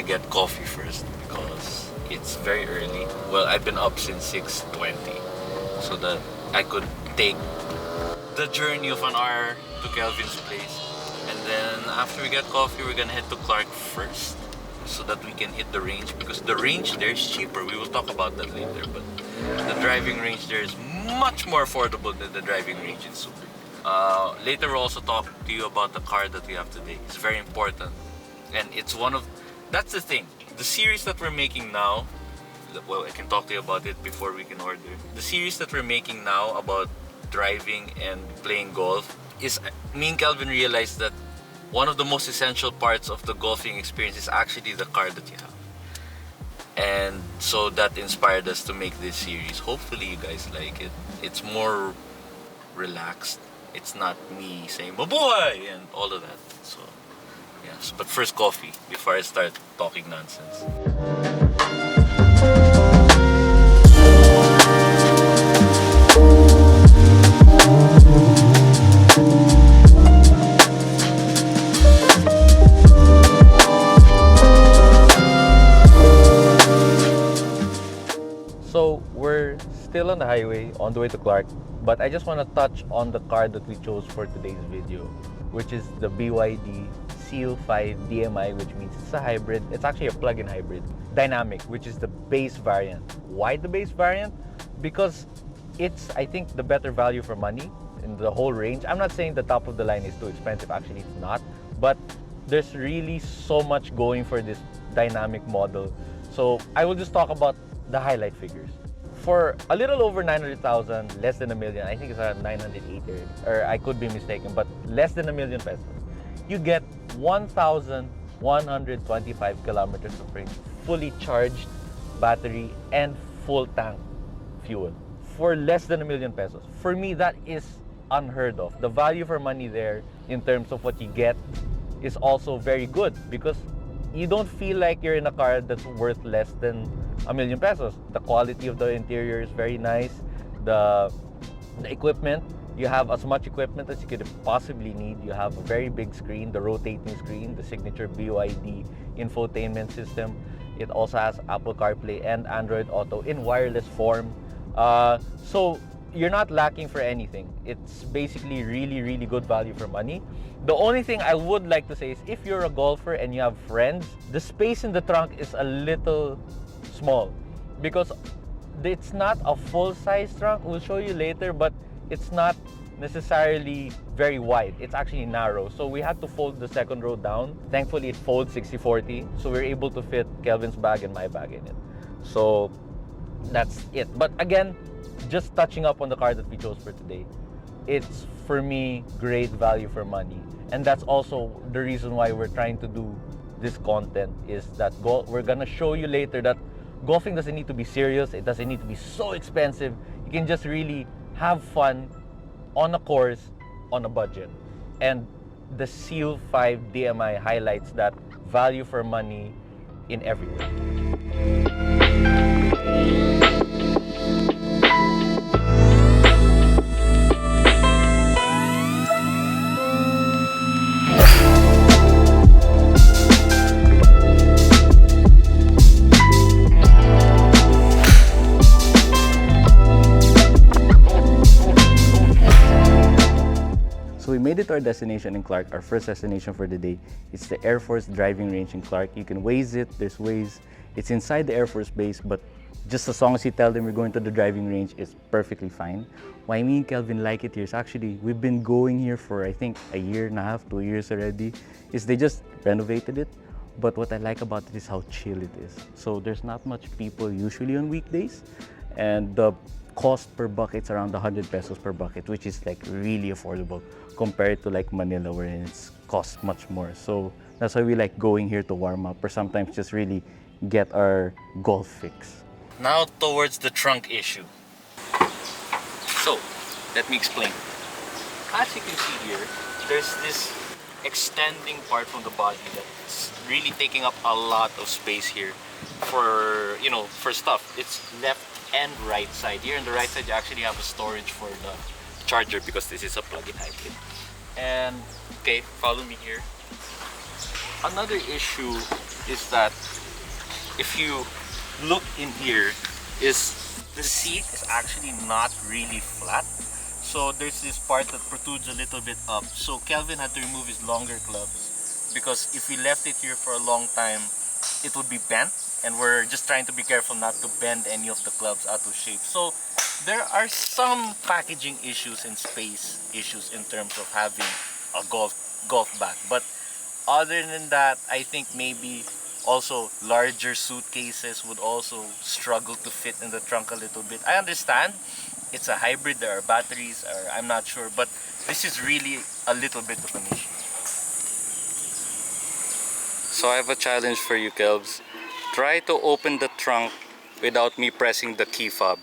gonna get coffee first because it's very early. Well, I've been up since 6:20 so that I could take the journey of an hour to Kelvin's place. And then after we get coffee, we're gonna head to Clark first so that we can hit the range, because the range there is cheaper. We will talk about that later, but the driving range there is much more affordable than the driving range in Subic. Later we'll also talk to you about the car that we have today. It's very important, and it's one of, that's the thing, the series that we're making now. Well, I can talk to you about it before we can order. The series that we're making now about driving and playing golf is, me and Kelvin realized that one of the most essential parts of the golfing experience is actually the car that you have. And so that inspired us to make this series. Hopefully you guys like it. It's more relaxed. It's not me saying mabuhay and all of that. So yes, but first coffee before I start talking nonsense. So we're still on the highway on the way to Clark, but I just want to touch on the car that we chose for today's video, which is the BYD Seal 5 DMI, which means it's a hybrid. It's actually a plug-in hybrid. Dynamic, which is the base variant. Why the base variant? Because it's, I think, the better value for money in the whole range. I'm not saying the top of the line is too expensive, actually it's not, but there's really so much going for this dynamic model. So I will just talk about the highlight figures. For a little over 900,000, less than a million, I think it's around 980, or I could be mistaken, but less than a million pesos, you get 1,125 kilometers of range, fully charged battery and full tank fuel for less than a million pesos. For me, that is unheard of. The value for money there in terms of what you get is also very good, because you don't feel like you're in a car that's worth less than a million pesos. The quality of the interior is very nice. The equipment, you have as much equipment as you could possibly need. You have a very big screen, the rotating screen, the signature BYD infotainment system. It also has Apple CarPlay and Android Auto in wireless form. So you're not lacking for anything. It's basically really good value for money. The only thing I would like to say is, if you're a golfer and you have friends, the space in the trunk is a little small, because it's not a full-size trunk. We'll show you later, but it's not necessarily very wide. It's actually narrow, so we had to fold the second row down. Thankfully it folds 60/40, so we're able to fit Kelvin's bag and my bag in it. So that's it. But again, just touching up on the car that we chose for today, it's, for me, great value for money. And that's also the reason why we're trying to do this content, is that we're gonna show you later that golfing doesn't need to be serious. It doesn't need to be so expensive. You can just really have fun on a course, on a budget. And the Seal 5 DMI highlights that value for money in every way. So we made it to our destination in Clark, our first destination for the day. It's the Air Force driving range in Clark. You can Waze it, there's Waze. It's inside the Air Force base, but just as long as you tell them we're going to the driving range, it's perfectly fine. Why me and Kelvin like it here is, actually, we've been going here for, I think, a year and a half, 2 years already. Is they just renovated it. But what I like about it is how chill it is. So there's not much people usually on weekdays, and the cost per bucket's around 100 pesos per bucket, which is like really affordable compared to like Manila, where it's cost much more. So that's why we like going here to warm up, or sometimes just really get our golf fix. Now towards the trunk issue. So let me explain. As you can see here, there's this extending part from the body that's really taking up a lot of space here for, you know, for stuff. It's left and right side. Here on the right side, you actually have a storage for the charger, because this is a plug-in hybrid. And okay, follow me here. Another issue is that if you look in here, is the seat is actually not really flat. So there's this part that protrudes a little bit up. So Kelvin had to remove his longer clubs because if we left it here for a long time, it would be bent, and we're just trying to be careful not to bend any of the clubs out of shape. So there are some packaging issues and space issues in terms of having a golf bag. But other than that, I think maybe also larger suitcases would also struggle to fit in the trunk a little bit. I understand it's a hybrid, there are batteries, or I'm not sure, but this is really a little bit of an issue. So I have a challenge for you, Kelvs. Try to open the trunk without me pressing the key fob.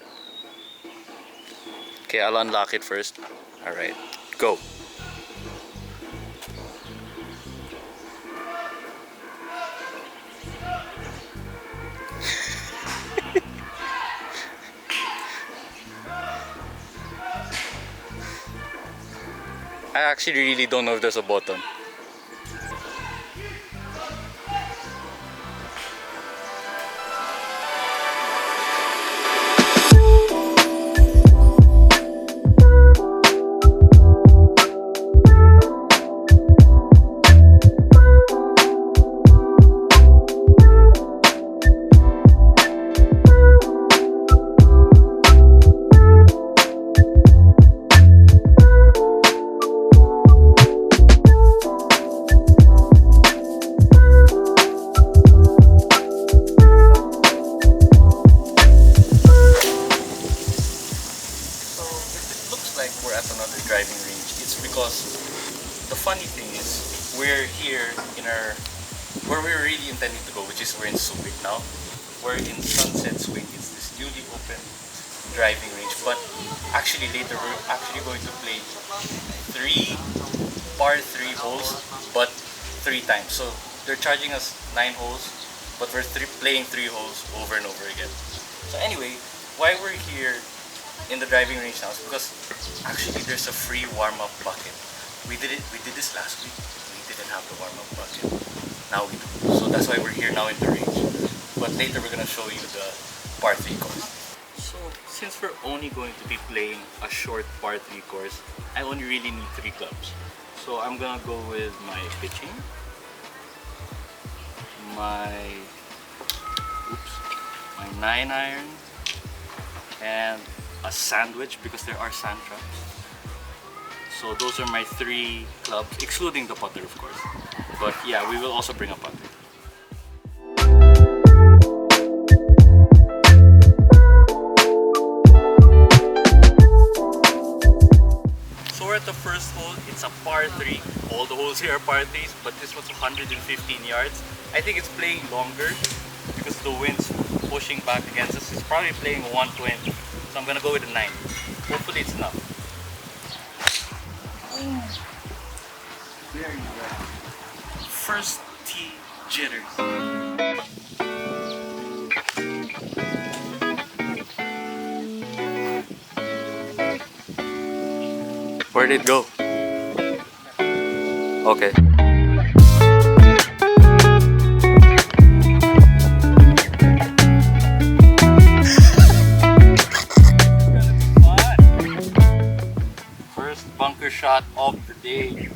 Okay, I'll unlock it first. Alright, go. I actually really don't know if there's a button. Driving range. It's because the funny thing is we're here in where we're really intending to go, which is we're in Subic now. We're in Sunset Swing. It's this newly opened driving range, but actually later we're actually going to play par 3 holes, but 3 times. So they're charging us 9 holes, but we're playing 3 holes over and over again. So anyway, why we're here in the driving range now is because actually there's a free warm-up bucket. We did this last week. We didn't have the warm-up bucket. Now we do. So that's why we're here now in the range. But later we're gonna show you the par 3 course. So since we're only going to be playing a short par 3 course, I only really need 3 clubs. So I'm gonna go with my pitching, my 9-iron, and a sandwich because there are sand traps. So those are my 3 clubs, excluding the putter of course. But yeah, we will also bring a putter. So we're at the first hole. It's a par 3. All the holes here are par 3s, but this one's 115 yards. I think it's playing longer because the wind's pushing back against us. It's probably playing 120. So I'm gonna go with a 9. Hopefully it's enough. Very right. First tee jitters. Where did it go? Okay. Bunker shot of the day.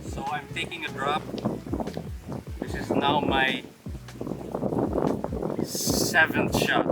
So I'm taking a drop. This is now my 7th shot.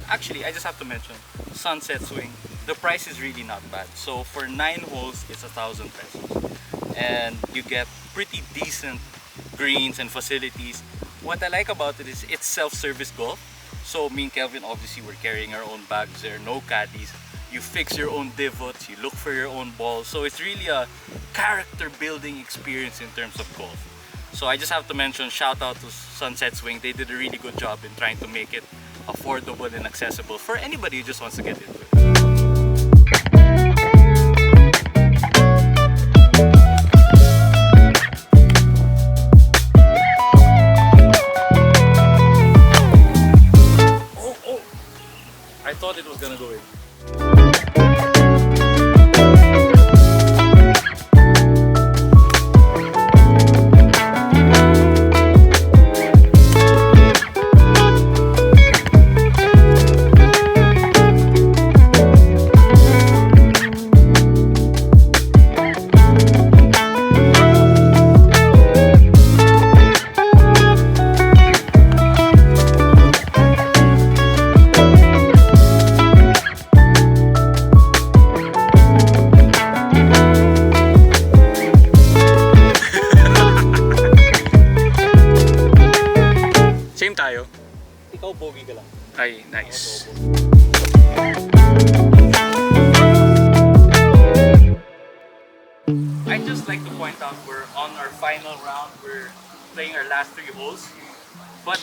Actually, I just have to mention Sunset Swing. The price is really not bad. So for 9 holes, it's 1,000 pesos, and you get pretty decent greens and facilities. What I like about it is it's self-service golf. So me and Kelvin, obviously, we're carrying our own bags. There are no caddies. you fix your own divots, you look for your own balls. So it's really a character building experience in terms of golf. So I just have to mention, shout out to Sunset Swing. They did a really good job in trying to make it affordable and accessible for anybody who just wants to get into it. Oh, I thought it was gonna go in. Same tayo. Ikaw bogey ka lang. Ay, nice. I'd just like to point out we're on our final round. We're playing our last 3 holes. But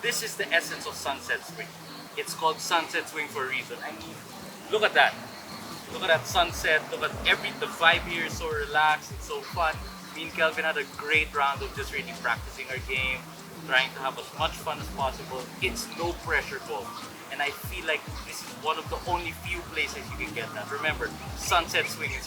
this is the essence of Sunset Swing. It's called Sunset Swing for a reason. I mean, look at that. Look at that sunset. Look at the vibe here is so relaxed. It's so fun. Me and Kelvin had a great round of just really practicing our game, trying to have as much fun as possible. It's no pressure golf. And I feel like this is one of the only few places you can get that. Remember, Sunset Swing is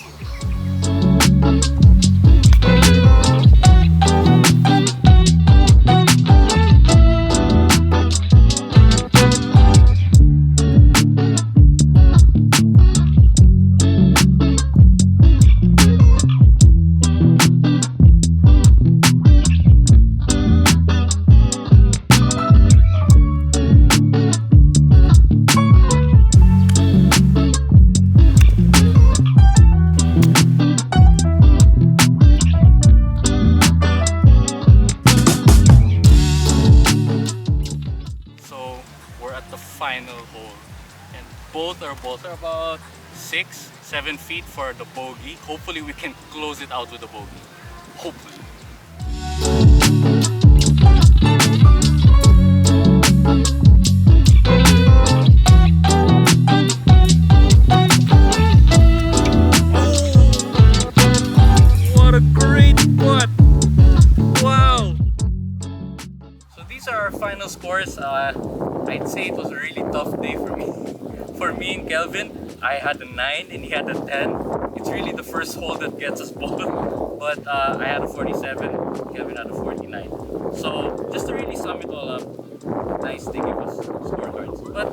final hole, and both our balls are about 6-7 feet for the bogey. Hopefully we can close it out with a bogey. Hopefully. What a great putt! Wow! So these are our final scores. I'd say it was a really tough day for me. For me and Kelvin, I had a 9 and he had a 10. It's really the first hole that gets us both. But I had a 47, Kelvin had a 49. So just to really sum it all up, nice they give us scorecards. But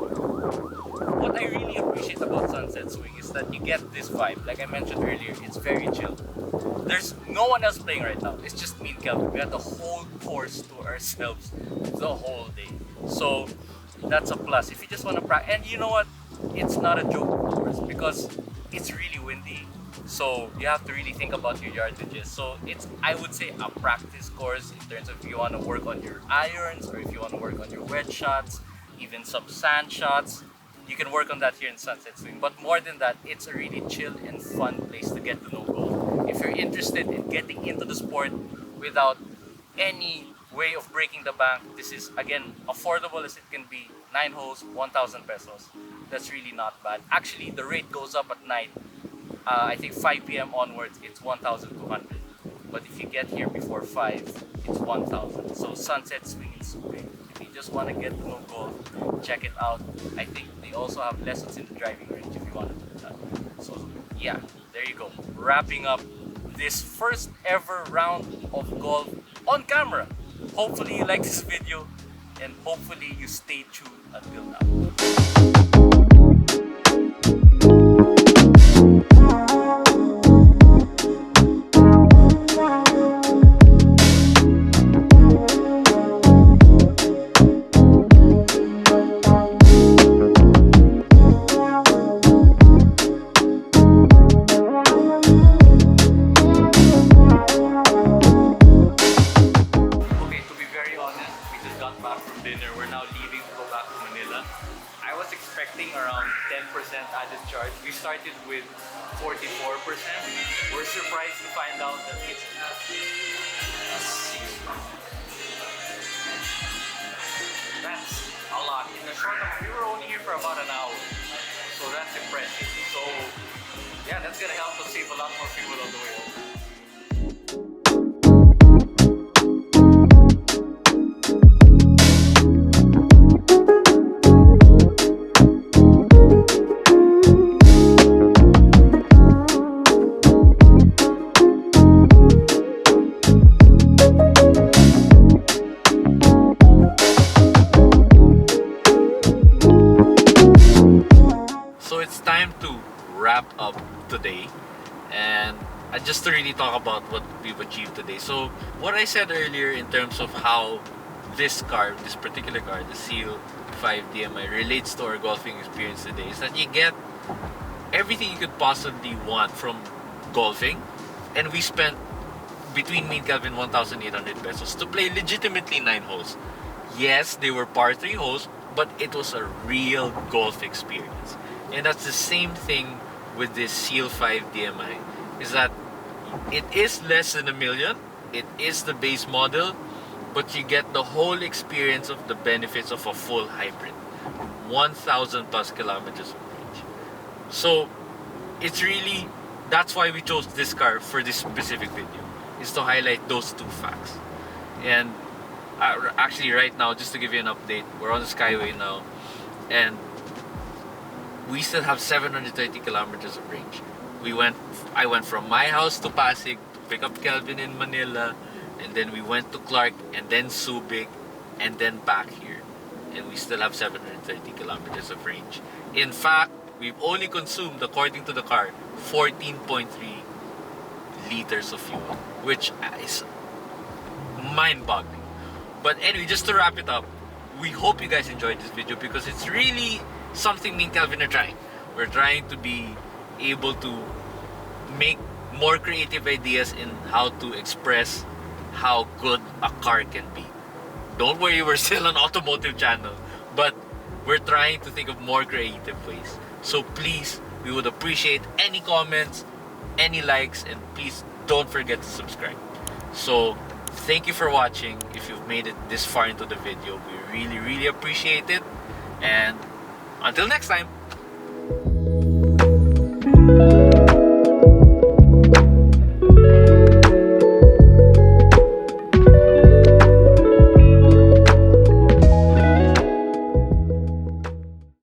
what I really appreciate about Sunset Swing is that you get this vibe. Like I mentioned earlier, it's very chill. There's no one else playing right now. It's just me and Kelvin. We had the whole course to ourselves the whole day. So that's a plus. If you just want to practice, and you know what? It's not a joke, of course, because it's really windy. So you have to really think about your yardages. So it's, I would say, a practice course in terms of if you want to work on your irons or if you want to work on your wedge shots, even some sand shots. You can work on that here in Sunset Swing. But more than that, it's a really chill and fun place to get to know golf. If you're interested in getting into the sport without any way of breaking the bank, this is, again, affordable as it can be. 9 holes, 1,000 pesos. That's really not bad. Actually, the rate goes up at night. I think 5 p.m. onwards, it's 1,200. But if you get here before 5, it's 1,000. So Sunset Swing is great. If you just want to get to know golf, check it out. I think they also have lessons in the driving range if you want to do that. So yeah, there you go. Wrapping up this first ever round of golf on camera. Hopefully you like this video and hopefully you stay tuned until now. We're now leaving to go back to Manila. discharge. We started with 44%. We're surprised to find out that it's at 6%. That's a lot. In the short time, we were only here for about an hour. So that's impressive. So yeah, that's gonna help us save a lot more fuel on the way home. So it's time to wrap up today, and just to really talk about what we've achieved today. So what I said earlier in terms of how this particular car, the Seal 5 DMI, relates to our golfing experience today is that you get everything you could possibly want from golfing, and we spent between me and Kelvin 1,800 pesos to play legitimately 9 holes. Yes, they were par 3 holes, but it was a real golf experience. And that's the same thing with this Seal 5 DMI, is that it is less than $1 million, it is the base model, but you get the whole experience of the benefits of a full hybrid. 1,000 plus kilometers of range. So it's really, that's why we chose this car for this specific video, is to highlight those two facts. And actually right now, just to give you an update, we're on the Skyway now, and we still have 730 kilometers of range. I went from my house to Pasig to pick up Kelvin in Manila, and then we went to Clark, and then Subic, and then back here. And we still have 730 kilometers of range. In fact, we've only consumed, according to the car, 14.3 liters of fuel, which is mind-boggling. But anyway, just to wrap it up, we hope you guys enjoyed this video because it's really something me and Kelvin are trying. We're trying to be able to make more creative ideas in how to express how good a car can be. Don't worry, we're still an automotive channel, but we're trying to think of more creative ways. So please, we would appreciate any comments, any likes, and please don't forget to subscribe. So thank you for watching. If you've made it this far into the video, we really appreciate it. And until next time.